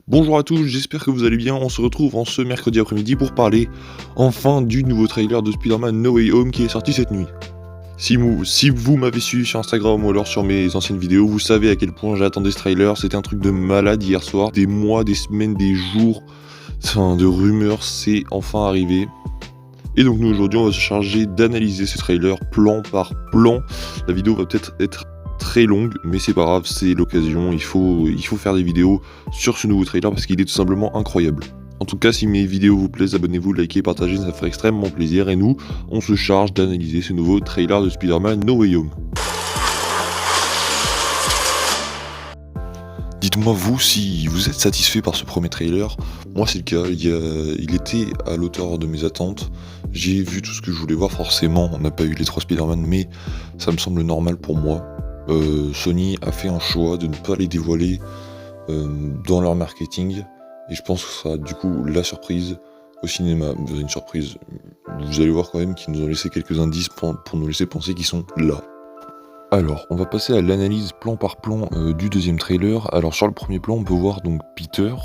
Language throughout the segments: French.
Bonjour à tous, j'espère que vous allez bien. On se retrouve en ce mercredi après-midi pour parler enfin du nouveau trailer de Spider-Man No Way Home qui est sorti cette nuit. Si vous m'avez suivi sur Instagram ou alors sur mes anciennes vidéos, vous savez à quel point j'attendais ce trailer. C'était un truc de malade hier soir. Des mois, des semaines, des jours de rumeurs, c'est enfin arrivé. Et donc nous aujourd'hui on va se charger d'analyser ce trailer plan par plan. La vidéo va peut-être être très longue, mais c'est pas grave, c'est l'occasion, il faut faire des vidéos sur ce nouveau trailer parce qu'il est tout simplement incroyable. En tout cas, si mes vidéos vous plaisent, abonnez-vous, likez, partagez, ça ferait extrêmement plaisir. Et nous, on se charge d'analyser ce nouveau trailer de Spider-Man No Way Home. Dites-moi vous si vous êtes satisfait par ce premier trailer. Moi c'est le cas, il était à l'auteur de mes attentes. J'ai vu tout ce que je voulais voir, forcément on n'a pas eu les 3 Spider-Man, mais ça me semble normal pour moi. Sony a fait un choix de ne pas les dévoiler dans leur marketing, et je pense que ce sera du coup la surprise au cinéma. Vous avez une surprise, vous allez voir quand même qu'ils nous ont laissé quelques indices pour nous laisser penser qu'ils sont là. Alors, on va passer à l'analyse plan par plan du deuxième trailer. Alors sur le premier plan, on peut voir donc Peter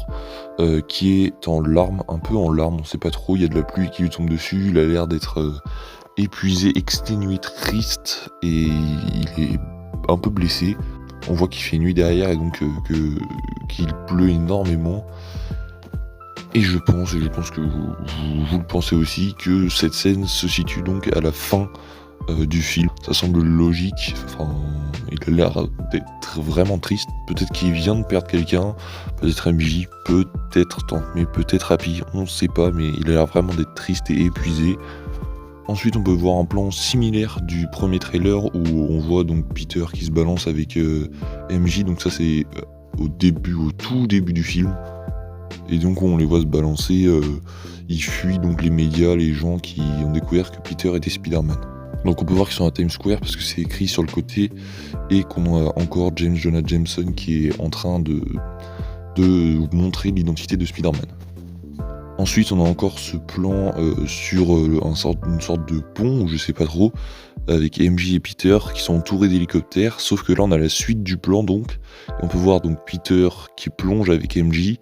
qui est en larmes, un peu en larmes, on sait pas trop, il y a de la pluie qui lui tombe dessus, il a l'air d'être épuisé, exténué, triste, et il est un peu blessé. On voit qu'il fait nuit derrière et donc qu'il pleut énormément. Et je pense que vous le pensez aussi, que cette scène se situe donc à la fin du film. Ça semble logique, enfin, il a l'air d'être vraiment triste. Peut-être qu'il vient de perdre quelqu'un, peut-être MJ, peut-être Tante May, peut-être Happy, on ne sait pas, mais il a l'air vraiment d'être triste et épuisé. Ensuite, on peut voir un plan similaire du premier trailer où on voit donc Peter qui se balance avec MJ, donc ça c'est au tout début du film. Et donc on les voit se balancer, ils fuient donc les médias, les gens qui ont découvert que Peter était Spider-Man. Donc on peut voir qu'ils sont à Times Square parce que c'est écrit sur le côté, et qu'on a encore James Jonah Jameson qui est en train de montrer l'identité de Spider-Man. Ensuite, on a encore ce plan sur une sorte de pont, ou je sais pas trop, avec MJ et Peter qui sont entourés d'hélicoptères, sauf que là on a la suite du plan donc. Et on peut voir donc Peter qui plonge avec MJ,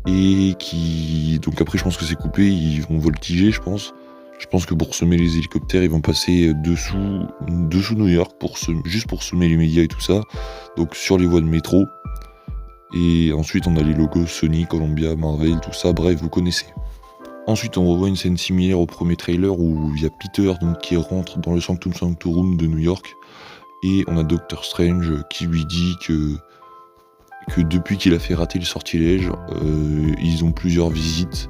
et qui... Donc après je pense que c'est coupé, ils vont voltiger je pense. Je pense que pour semer les hélicoptères, ils vont passer dessous New York, juste pour semer les médias et tout ça. Donc sur les voies de métro. Et ensuite, on a les logos Sony, Columbia, Marvel, tout ça, bref, vous connaissez. Ensuite, on revoit une scène similaire au premier trailer où il y a Peter donc, qui rentre dans le Sanctum Sanctorum de New York. Et on a Doctor Strange qui lui dit que depuis qu'il a fait rater le sortilège, ils ont plusieurs visites.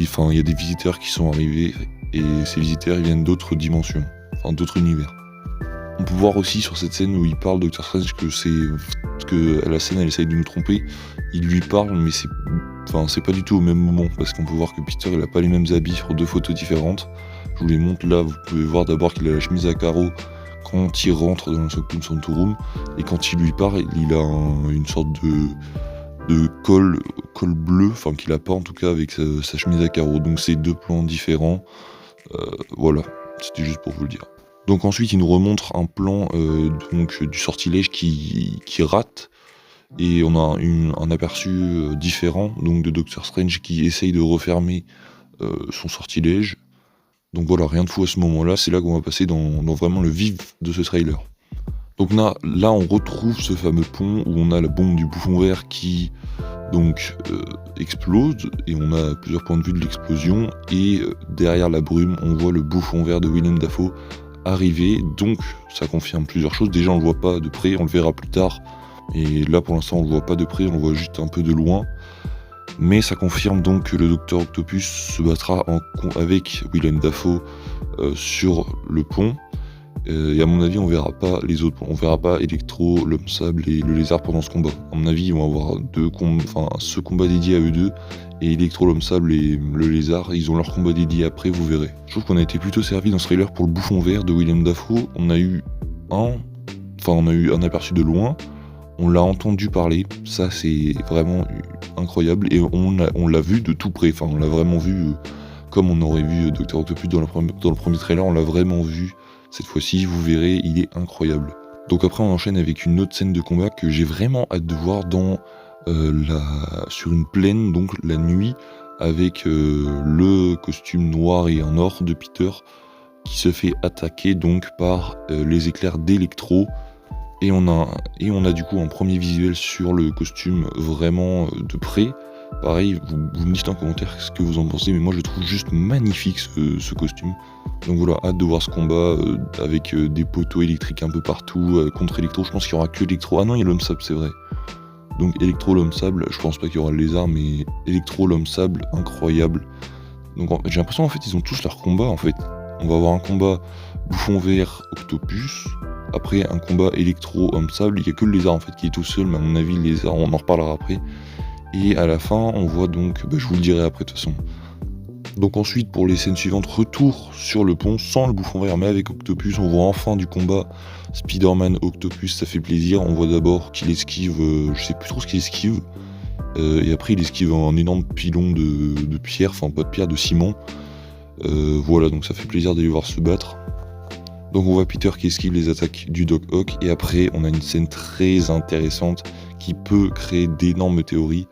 Enfin, il y a des visiteurs qui sont arrivés, et ces visiteurs ils viennent d'autres dimensions, enfin d'autres univers. On peut voir aussi sur cette scène où il parle Doctor Strange que la scène elle essaye de nous tromper. Il lui parle, mais c'est pas du tout au même moment, parce qu'on peut voir que Peter il a pas les mêmes habits sur 2 photos différentes. Je vous les montre là, vous pouvez voir d'abord qu'il a la chemise à carreaux quand il rentre dans le Sanctum Sanctorum, et quand il lui parle, il a une sorte de col bleu, enfin qu'il a pas en tout cas avec sa chemise à carreaux. Donc c'est 2 plans différents. Voilà, c'était juste pour vous le dire. Donc ensuite il nous remontre un plan donc du sortilège qui rate, et on a un aperçu différent donc de Doctor Strange qui essaye de refermer son sortilège. Donc voilà, rien de fou à ce moment-là, c'est là qu'on va passer dans vraiment le vif de ce trailer. Donc là on retrouve ce fameux pont où on a la bombe du bouffon vert qui donc explose, et on a plusieurs points de vue de l'explosion, et derrière la brume on voit le bouffon vert de Willem Dafoe arriver. Donc ça confirme plusieurs choses. Déjà on le voit pas de près, on le verra plus tard, et là pour l'instant on le voit pas de près, on le voit juste un peu de loin. Mais ça confirme donc que le Docteur Octopus se battra avec Willem Dafoe sur le pont. Et à mon avis, on verra pas les autres. On verra pas Electro, l'Homme Sable et le Lézard pendant ce combat. À mon avis, ils vont avoir ce combat dédié à eux deux. Et Electro, l'Homme Sable et le Lézard, ils ont leur combat dédié après, vous verrez. Je trouve qu'on a été plutôt servi dans ce trailer pour le bouffon vert de Willem Dafoe. On a eu un aperçu de loin. On l'a entendu parler. Ça, c'est vraiment incroyable. Et on l'a vu de tout près. Enfin, on l'a vraiment vu comme on aurait vu Dr Octopus dans le premier trailer. On l'a vraiment vu. Cette fois-ci, vous verrez, il est incroyable. Donc après, on enchaîne avec une autre scène de combat que j'ai vraiment hâte de voir dans sur une plaine, donc la nuit, avec le costume noir et en or de Peter, qui se fait attaquer donc par les éclairs d'Electro. Et on a du coup un premier visuel sur le costume vraiment de près. Pareil, vous me dites en commentaire ce que vous en pensez, mais moi je le trouve juste magnifique ce costume. Donc voilà, hâte de voir ce combat avec des poteaux électriques un peu partout contre Electro. Je pense qu'il y aura que Electro. Ah non, il y a l'homme sable, c'est vrai. Donc Electro, l'homme sable, je pense pas qu'il y aura le lézard, mais Electro, l'homme sable, incroyable. Donc j'ai l'impression en fait ils ont tous leur combat en fait. On va avoir un combat bouffon vert, octopus. Après un combat électro, homme sable, il n'y a que le lézard en fait qui est tout seul, mais à mon avis le lézard, on en reparlera après. Et à la fin, on voit donc, je vous le dirai après de toute façon. Donc ensuite, pour les scènes suivantes, retour sur le pont, sans le bouffon vert, mais avec Octopus. On voit enfin du combat Spider-Man Octopus, ça fait plaisir. On voit d'abord qu'il esquive, je sais plus trop ce qu'il esquive. Et après, il esquive un énorme pilon de pierre, enfin pas de pierre, de ciment. Voilà, donc ça fait plaisir d'aller voir se battre. Donc on voit Peter qui esquive les attaques du Doc Ock. Et après, on a une scène très intéressante qui peut créer d'énormes théories.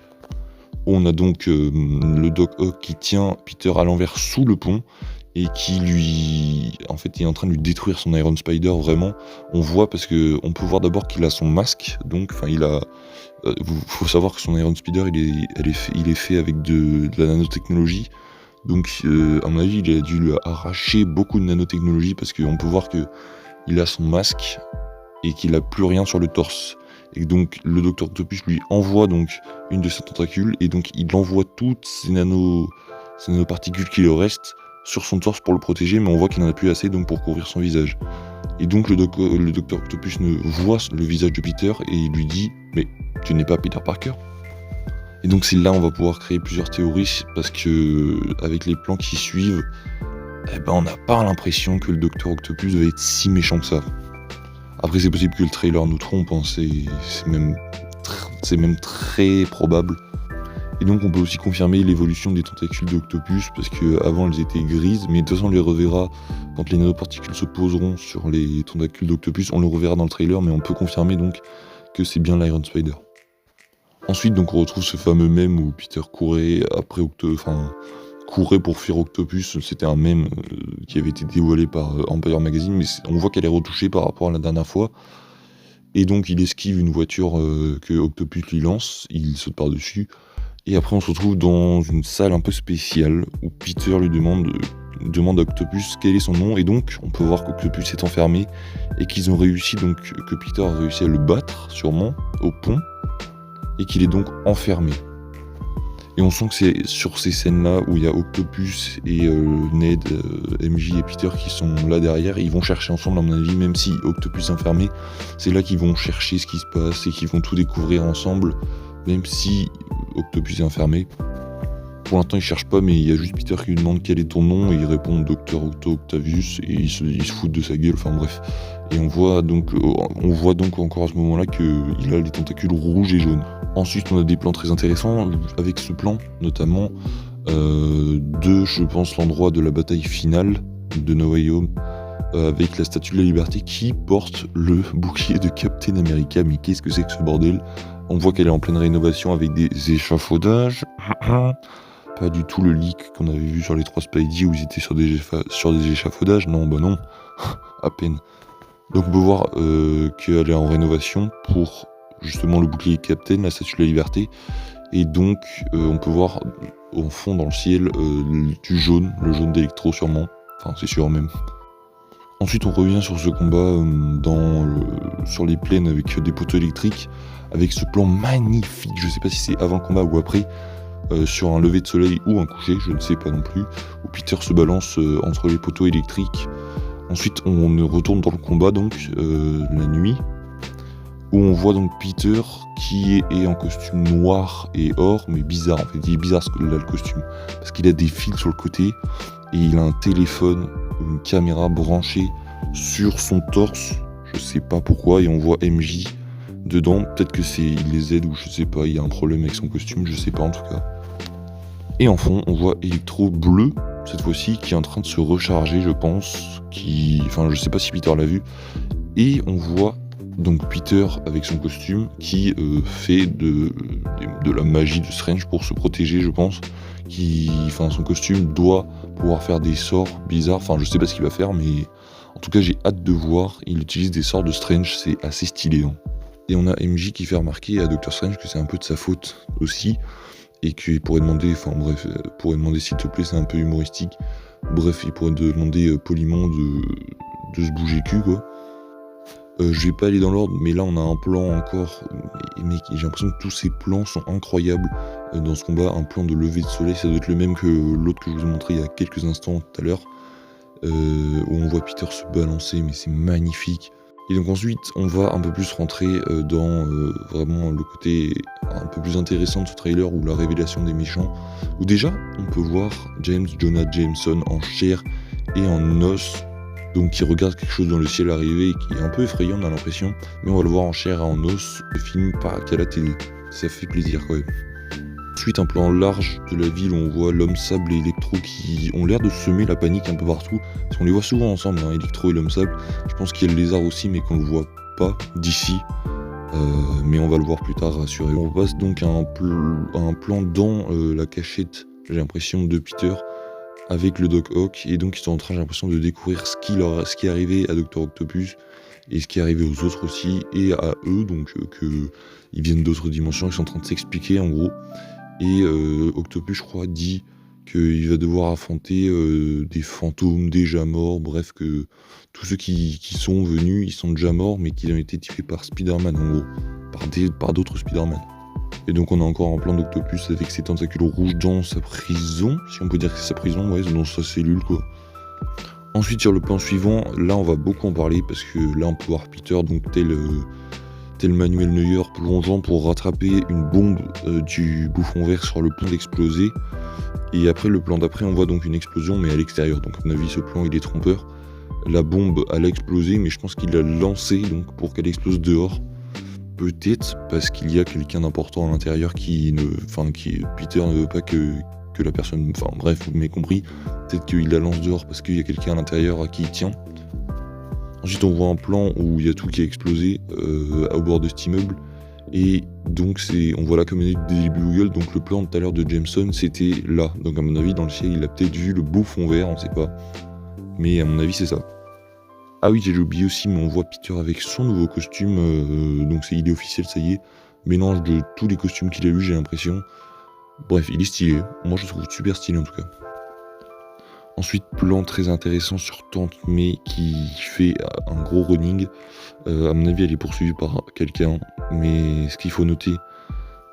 On a donc le Doc Ock qui tient Peter à l'envers sous le pont et qui lui, en fait, est en train de lui détruire son Iron Spider. Vraiment, on voit parce que on peut voir d'abord qu'il a son masque. Donc, enfin, il a. Faut savoir que son Iron Spider, il est fait avec de la nanotechnologie. Donc, à mon avis, il a dû lui arracher beaucoup de nanotechnologie parce qu'on peut voir que il a son masque et qu'il a plus rien sur le torse. Et donc le Dr Octopus lui envoie donc une de ses tentacules et donc il envoie toutes ces nanoparticules qui lui restent sur son torse pour le protéger, mais on voit qu'il n'en a plus assez donc pour couvrir son visage. Et donc le Dr Octopus ne voit le visage de Peter et il lui dit « Mais tu n'es pas Peter Parker ?» Et donc c'est là on va pouvoir créer plusieurs théories parce que avec les plans qui suivent, on n'a pas l'impression que le Dr Octopus va être si méchant que ça. Après, c'est possible que le trailer nous trompe, hein, c'est même très probable. Et donc, on peut aussi confirmer l'évolution des tentacules d'Octopus, parce qu'avant, elles étaient grises, mais de toute façon, on les reverra quand les nanoparticules se poseront sur les tentacules d'Octopus. On le reverra dans le trailer, mais on peut confirmer donc que c'est bien l'Iron Spider. Ensuite, donc, on retrouve ce fameux mème où Peter courait après courait pour fuir Octopus. C'était un mème qui avait été dévoilé par Empire Magazine, mais on voit qu'elle est retouchée par rapport à la dernière fois. Et donc il esquive une voiture que Octopus lui lance, il saute par-dessus. Et après on se retrouve dans une salle un peu spéciale où Peter lui demande à Octopus quel est son nom. Et donc on peut voir qu'Octopus est enfermé et qu'ils ont réussi, donc que Peter a réussi à le battre sûrement au pont et qu'il est donc enfermé. Et on sent que c'est sur ces scènes-là où il y a Octopus et Ned, MJ et Peter qui sont là derrière. Ils vont chercher ensemble, à mon avis, même si Octopus est enfermé. C'est là qu'ils vont chercher ce qui se passe et qu'ils vont tout découvrir ensemble, même si Octopus est enfermé. Pour l'instant, ils cherchent pas, mais il y a juste Peter qui lui demande quel est ton nom et il répond Dr Octavius et il se fout de sa gueule. Enfin bref. Et on voit donc encore à ce moment-là qu'il a les tentacules rouges et jaunes. Ensuite, on a des plans très intéressants avec ce plan, notamment de, je pense, l'endroit de la bataille finale de No Way Home avec la Statue de la Liberté qui porte le bouclier de Captain America. Mais qu'est-ce que c'est que ce bordel ? On voit qu'elle est en pleine rénovation avec des échafaudages. Pas du tout le leak qu'on avait vu sur les 3 Spidey où ils étaient sur des échafaudages. Non, bah non, à peine. Donc on peut voir qu'elle est en rénovation pour justement le bouclier Captain, la Statue de la Liberté. Et donc on peut voir au fond dans le ciel du jaune, le jaune d'Electro sûrement. Enfin c'est sûr même. Ensuite on revient sur ce combat sur les plaines avec des poteaux électriques, avec ce plan magnifique, je sais pas si c'est avant le combat ou après, sur un lever de soleil ou un coucher, je ne sais pas non plus, où Peter se balance entre les poteaux électriques. Ensuite on retourne dans le combat donc la nuit, où on voit donc Peter qui est en costume noir et or, mais bizarre en fait, il est bizarre là le costume, parce qu'il a des fils sur le côté, et il a un téléphone, une caméra branchée sur son torse, je sais pas pourquoi, et on voit MJ dedans, peut-être que il les aide ou je sais pas, il y a un problème avec son costume, je sais pas en tout cas. Et en fond, on voit Electro bleu, cette fois-ci, qui est en train de se recharger, je pense, je sais pas si Peter l'a vu, et on voit donc Peter avec son costume qui fait de la magie de Strange pour se protéger, je pense. Son costume doit pouvoir faire des sorts bizarres. Enfin, je sais pas ce qu'il va faire, mais en tout cas, j'ai hâte de voir. Il utilise des sorts de Strange, c'est assez stylé. Hein. Et on a MJ qui fait remarquer à Doctor Strange que c'est un peu de sa faute aussi. Et qu'il pourrait demander, pourrait demander s'il te plaît, c'est un peu humoristique. Bref, il pourrait demander poliment de se bouger le cul, quoi. Je vais pas aller dans l'ordre, mais là on a un plan encore, mec, j'ai l'impression que tous ces plans sont incroyables dans ce combat. Un plan de lever de soleil, ça doit être le même que l'autre que je vous ai montré il y a quelques instants tout à l'heure, où on voit Peter se balancer, mais c'est magnifique. Et donc ensuite, on va un peu plus rentrer dans vraiment le côté un peu plus intéressant de ce trailer, ou la révélation des méchants, où déjà on peut voir James Jonah Jameson en chair et en os, donc qui regarde quelque chose dans le ciel arriver, et qui est un peu effrayant, on a l'impression, mais on va le voir en chair et en os, le film pas qu'à la télé, ça fait plaisir quand même. Ensuite, un plan large de la ville où on voit l'homme sable et Electro qui ont l'air de semer la panique un peu partout, parce qu'on les voit souvent ensemble, hein, Electro et l'homme sable. Je pense qu'il y a le lézard aussi, mais qu'on le voit pas d'ici, mais on va le voir plus tard, rassurez-vous. On passe donc à un plan dans la cachette, j'ai l'impression, de Peter, avec le Doc Ock, et donc ils sont en train, j'ai l'impression, de découvrir ce qui est arrivé à Dr Octopus, et ce qui est arrivé aux autres aussi, et à eux, donc ils viennent d'autres dimensions, ils sont en train de s'expliquer en gros, et Octopus, je crois, dit qu'il va devoir affronter des fantômes déjà morts, bref, que tous ceux qui sont venus, ils sont déjà morts, mais qui ont été tués par Spider-Man, en gros, par d'autres Spider-Man. Et donc on a encore un plan d'Octopus avec ses tentacules rouges dans sa prison, si on peut dire que c'est sa prison, ouais, dans sa cellule, quoi. Ensuite, sur le plan suivant, là on va beaucoup en parler, parce que là on peut voir Peter, donc tel Manuel Neuer, plongeant pour rattraper une bombe du bouffon vert sur le pont d'exploser. Et après, le plan d'après, on voit donc une explosion, mais à l'extérieur. Donc à mon avis, ce plan il est trompeur. La bombe, elle a explosé, mais je pense qu'il l'a lancée donc, pour qu'elle explose dehors. Peut-être parce qu'il y a quelqu'un d'important à l'intérieur Peter ne veut pas que la personne... Enfin bref, vous m'avez compris. Peut-être qu'il la lance dehors parce qu'il y a quelqu'un à l'intérieur à qui il tient. Ensuite, on voit un plan où il y a tout qui a explosé au bord de cet immeuble. Et donc, on voit la communauté des Blue Eagle. Donc, le plan tout à l'heure de Jameson, c'était là. Donc, à mon avis, dans le ciel, il a peut-être vu le beau fond vert, on sait pas. Mais à mon avis, c'est ça. Ah oui, j'ai oublié aussi, mais on voit Peter avec son nouveau costume. Donc, il est officiel, ça y est. Mélange de tous les costumes qu'il a eu, j'ai l'impression. Bref, il est stylé. Moi, je le trouve super stylé, en tout cas. Ensuite, plan très intéressant sur Tante May qui fait un gros running. À mon avis, elle est poursuivie par quelqu'un. Mais ce qu'il faut noter,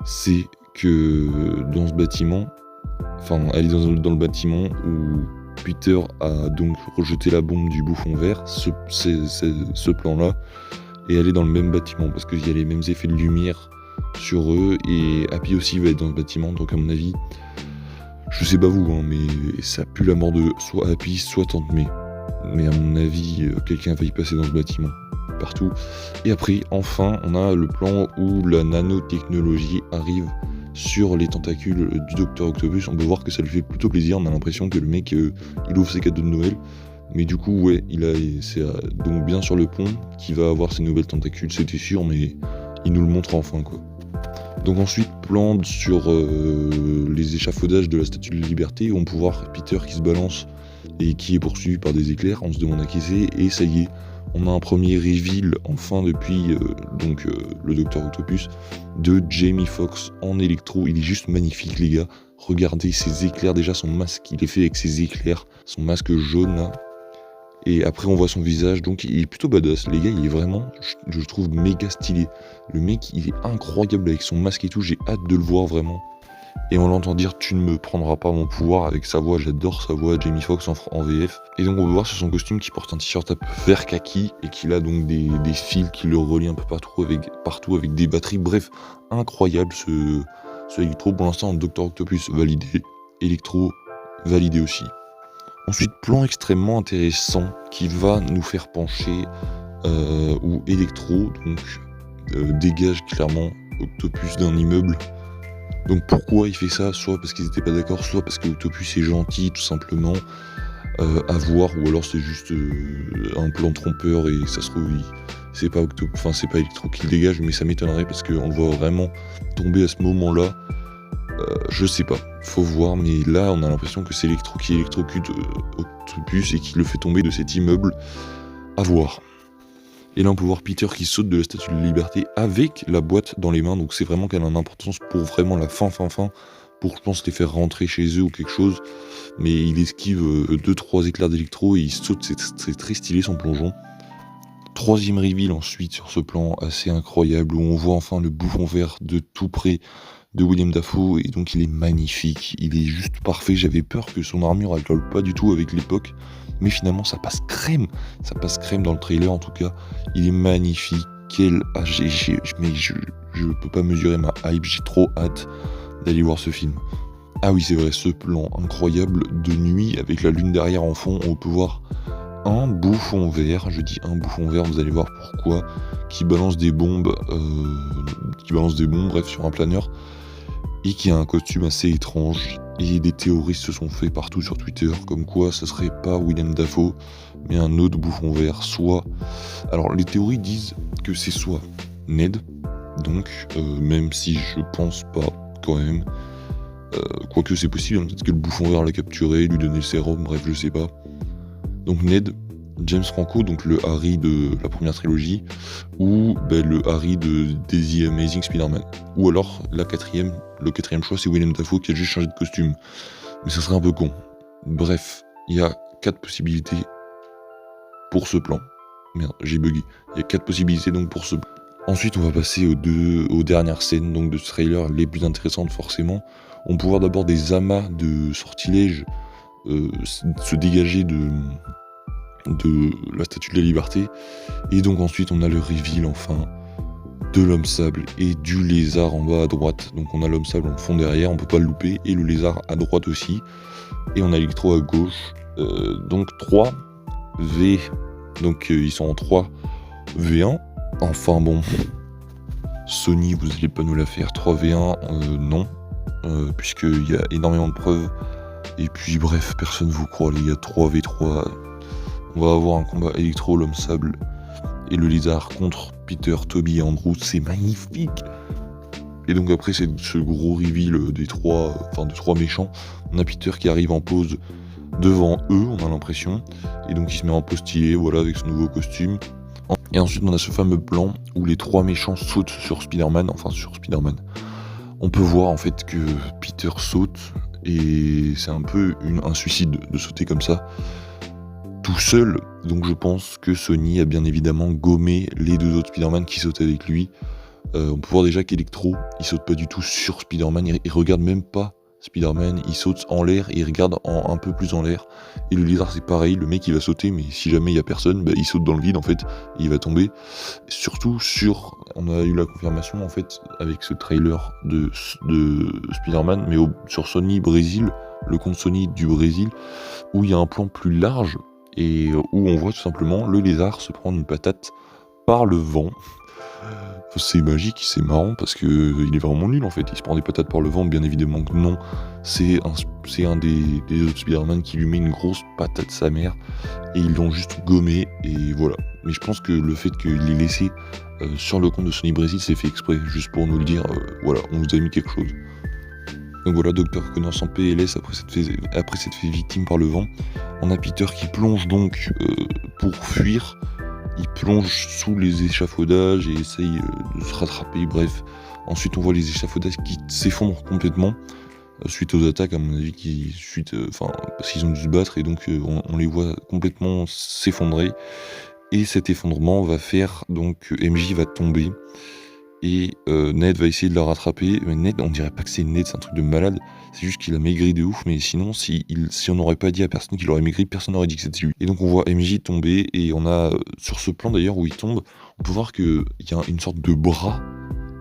c'est que dans ce bâtiment, elle est dans le bâtiment où Peter a donc rejeté la bombe du bouffon vert, ce plan-là, et elle est dans le même bâtiment parce qu'il y a les mêmes effets de lumière sur eux, et Happy aussi va être dans ce bâtiment, donc à mon avis, je sais pas vous, hein, mais ça pue la mort de soit Happy, soit Tante May. Mais à mon avis, quelqu'un va y passer dans ce bâtiment, partout. Et après, enfin, on a le plan où la nanotechnologie arrive sur les tentacules du Docteur Octopus. On peut voir que ça lui fait plutôt plaisir. On a l'impression que le mec, il ouvre ses cadeaux de Noël. Mais du coup, ouais, c'est donc bien sur le pont qu'il va avoir ses nouvelles tentacules, c'était sûr, mais il nous le montre enfin, quoi. Donc ensuite, plan sur les échafaudages de la Statue de la Liberté, où on peut voir Peter qui se balance et qui est poursuivi par des éclairs. On se demande à qui c'est, et ça y est, on a un premier reveal, enfin depuis le Docteur Octopus, de Jamie Foxx en électro. Il est juste magnifique, les gars. Regardez ces éclairs, déjà son masque, il est fait avec ses éclairs, son masque jaune là. Et après on voit son visage, donc il est plutôt badass. Les gars, il est vraiment, je le trouve méga stylé. Le mec, il est incroyable avec son masque et tout, j'ai hâte de le voir vraiment. Et on l'entend dire « Tu ne me prendras pas mon pouvoir » avec sa voix, j'adore sa voix, Jamie Foxx en VF. Et donc on peut voir sur son costume qu'il porte un t-shirt vert kaki et qu'il a donc des fils qui le relient un peu partout avec des batteries. Bref, incroyable ce Electro. Pour l'instant, Dr Octopus validé, Electro validé aussi. Ensuite, plan extrêmement intéressant qui va nous faire pencher où Electro dégage clairement Octopus d'un immeuble. Donc pourquoi il fait ça? Soit parce qu'ils n'étaient pas d'accord, soit parce que Octopus est gentil tout simplement, à voir, ou alors c'est juste un plan trompeur et ça se trouve c'est pas c'est pas Electro qui le dégage, mais ça m'étonnerait parce qu'on le voit vraiment tomber à ce moment-là. Je sais pas, faut voir, mais là on a l'impression que c'est Electro qui électrocute Octopus et qui le fait tomber de cet immeuble. À voir. Et là on peut voir Peter qui saute de la Statue de la Liberté avec la boîte dans les mains, donc c'est vraiment qu'elle a une importance pour vraiment la fin, pour je pense les faire rentrer chez eux ou quelque chose. Mais il esquive 2-3 éclairs d'électro et il saute, c'est très stylé son plongeon. Troisième reveal ensuite sur ce plan assez incroyable où on voit enfin le bouffon vert de tout près de William Dafoe, et donc il est magnifique, il est juste parfait. J'avais peur que son armure elle colle pas du tout avec l'époque, mais finalement ça passe crème dans le trailer en tout cas. Il est magnifique, mais je peux pas mesurer ma hype, j'ai trop hâte d'aller voir ce film. Ah oui c'est vrai, ce plan incroyable de nuit avec la lune derrière en fond, on peut voir un bouffon vert, je dis un bouffon vert, vous allez voir pourquoi, qui balance des bombes, bref, sur un planeur, et qui a un costume assez étrange, et des théories se sont fait partout sur Twitter, comme quoi ce serait pas William Dafoe, mais un autre bouffon vert, soit... Alors les théories disent que c'est soit Ned, donc, même si je pense pas, quand même, quoique c'est possible, hein, peut-être que le bouffon vert l'a capturé, lui donner le sérum, bref, je sais pas. Donc Ned, James Franco, donc le Harry de la première trilogie, ou le Harry de The Amazing Spider-Man. Ou alors le quatrième choix c'est William Dafoe qui a juste changé de costume. Mais ça serait un peu con. Bref, il y a 4 possibilités pour ce plan. Merde, j'ai bugué. Il y a 4 possibilités donc pour ce plan. Ensuite on va passer aux dernières scènes donc de ce trailer, les plus intéressantes forcément. On peut voir d'abord des amas de sortilèges se dégager de la Statue de la Liberté, et donc ensuite on a le reveal enfin de l'homme sable et du lézard en bas à droite. Donc on a l'homme sable en fond derrière, on peut pas le louper, et le lézard à droite aussi, et on a Electro à gauche. Donc 3 V, donc ils sont en 3 V1, enfin bon, Sony vous allez pas nous la faire, 3 V1 non, puisqu'il y a énormément de preuves. Et puis bref, personne vous croit les gars, 3v3, on va avoir un combat Electro, l'homme sable et le lézard contre Peter, Toby et Andrew, c'est magnifique. Et donc après c'est ce gros reveal de trois méchants, on a Peter qui arrive en pose devant eux, on a l'impression, et donc il se met en pose stylé, voilà, avec son nouveau costume. Et ensuite on a ce fameux plan où les 3 méchants sautent sur Spider-Man, On peut voir en fait que Peter saute, et c'est un peu un suicide de sauter comme ça, tout seul. Donc je pense que Sony a bien évidemment gommé les 2 autres Spider-Man qui sautent avec lui. On peut voir déjà qu'Electro, il saute pas du tout sur Spider-Man, il regarde même pas Spider-Man, il saute en l'air et il regarde un peu plus en l'air. Et le lézard c'est pareil, le mec il va sauter, mais si jamais il y a personne, il saute dans le vide en fait, et il va tomber. Surtout on a eu la confirmation en fait avec ce trailer de Spider-Man, mais sur Sony Brésil, le compte Sony du Brésil, où il y a un plan plus large, et où on voit tout simplement le lézard se prendre une patate par le vent. C'est magique, c'est marrant parce que il est vraiment nul en fait, il se prend des patates par le vent, bien évidemment que non, c'est un des autres Spider-Man qui lui met une grosse patate sa mère, et ils l'ont juste gommé, et voilà. Mais je pense que le fait qu'il l'ait laissé sur le compte de Sony Brésil, c'est fait exprès, juste pour nous le dire, voilà, on vous a mis quelque chose. Donc voilà, Dr. Connors en PLS après s'être fait victime par le vent. On a Peter qui plonge donc pour fuir. Il plonge sous les échafaudages et essaye de se rattraper, bref. Ensuite on voit les échafaudages qui s'effondrent complètement suite aux attaques, à mon avis, parce qu'ils ont dû se battre, et donc on les voit complètement s'effondrer. Et cet effondrement va faire, donc MJ va tomber, et Ned va essayer de la rattraper. Mais Ned, on dirait pas que c'est Ned, c'est un truc de malade, c'est juste qu'il a maigri de ouf, mais sinon si on n'aurait pas dit à personne qu'il aurait maigri, personne n'aurait dit que c'était lui. Et donc on voit MJ tomber, et on a sur ce plan d'ailleurs où il tombe, on peut voir qu'il y a une sorte de bras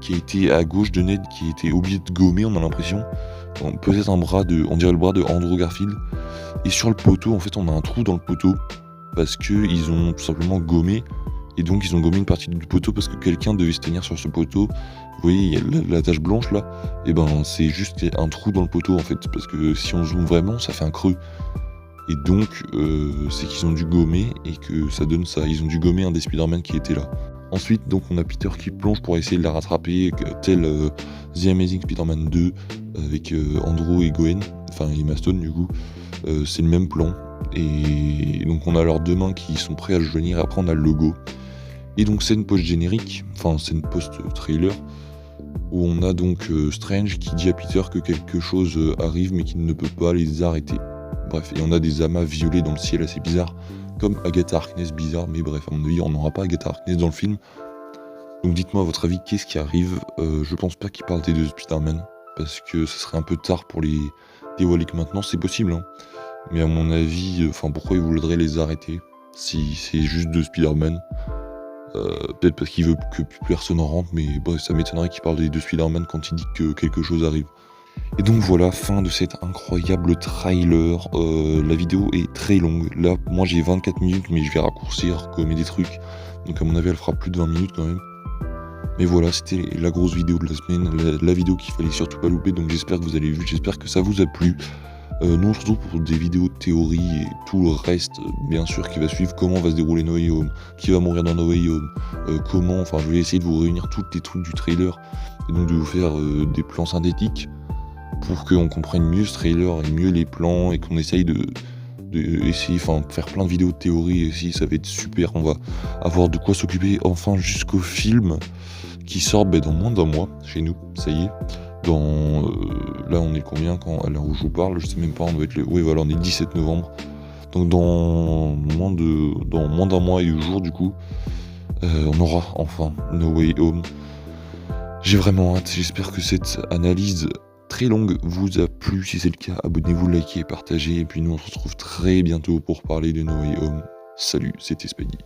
qui a été à gauche de Ned, qui a été oublié de gommer, on a l'impression. Peut-être on dirait le bras de Andrew Garfield. Et sur le poteau, en fait on a un trou dans le poteau, parce qu'ils ont tout simplement gommé. Et donc ils ont gommé une partie du poteau parce que quelqu'un devait se tenir sur ce poteau. Vous voyez, il y a la tache blanche là, et c'est juste un trou dans le poteau en fait, parce que si on zoome vraiment, ça fait un creux. Et donc c'est qu'ils ont dû gommer, et que ça donne ça. Ils ont dû gommer un des Spider-Man qui était là. Ensuite, donc, on a Peter qui plonge pour essayer de la rattraper, tel The Amazing Spider-Man 2 avec Andrew et Gwen, enfin Emma Stone du coup. C'est le même plan. Et donc on a leurs 2 mains qui sont prêts à se joindre, et après on a le logo. Et donc scène post-générique, enfin scène post-trailer, où on a donc Strange qui dit à Peter que quelque chose arrive mais qu'il ne peut pas les arrêter. Bref, et on a des amas violets dans le ciel assez bizarres, comme Agatha Harkness bizarre, mais bref, à mon avis on n'aura pas Agatha Harkness dans le film. Donc dites-moi à votre avis, qu'est-ce qui arrive? Je pense pas qu'il parle des 2 Spider-Man, parce que ce serait un peu tard pour les dévoiler que maintenant, c'est possible, hein. Mais à mon avis, pourquoi il voudrait les arrêter si c'est juste 2 Spider-Man? Peut-être parce qu'il veut que plus personne en rentre, mais bref, ça m'étonnerait qu'il parle des 2 Spider-Man quand il dit que quelque chose arrive. Et donc voilà, fin de cet incroyable trailer. La vidéo est très longue. Là, moi j'ai 24 minutes, mais je vais raccourcir, commettre des trucs. Donc à mon avis, elle fera plus de 20 minutes quand même. Mais voilà, c'était la grosse vidéo de la semaine, la vidéo qu'il fallait surtout pas louper. Donc j'espère que vous avez vu, j'espère que ça vous a plu. Nous on se retrouve pour des vidéos de théorie et tout le reste, bien sûr, qui va suivre, comment va se dérouler No Way Home, qui va mourir dans No Way Home, comment, je vais essayer de vous réunir tous les trucs du trailer, et donc de vous faire des plans synthétiques, pour qu'on comprenne mieux ce trailer, et mieux les plans, et qu'on essaye faire plein de vidéos de théorie, et si ça va être super, on va avoir de quoi s'occuper enfin jusqu'au film, qui sort dans moins d'1 mois, chez nous, ça y est. Là on est combien à l'heure où je vous parle, je sais même pas, on doit être oui voilà, on est le 17 novembre. Donc dans moins d'1 mois et 2 jours du coup, on aura enfin No Way Home. J'ai vraiment hâte, j'espère que cette analyse très longue vous a plu. Si c'est le cas, abonnez-vous, likez, partagez, et puis nous on se retrouve très bientôt pour parler de No Way Home. Salut, c'était Spidey.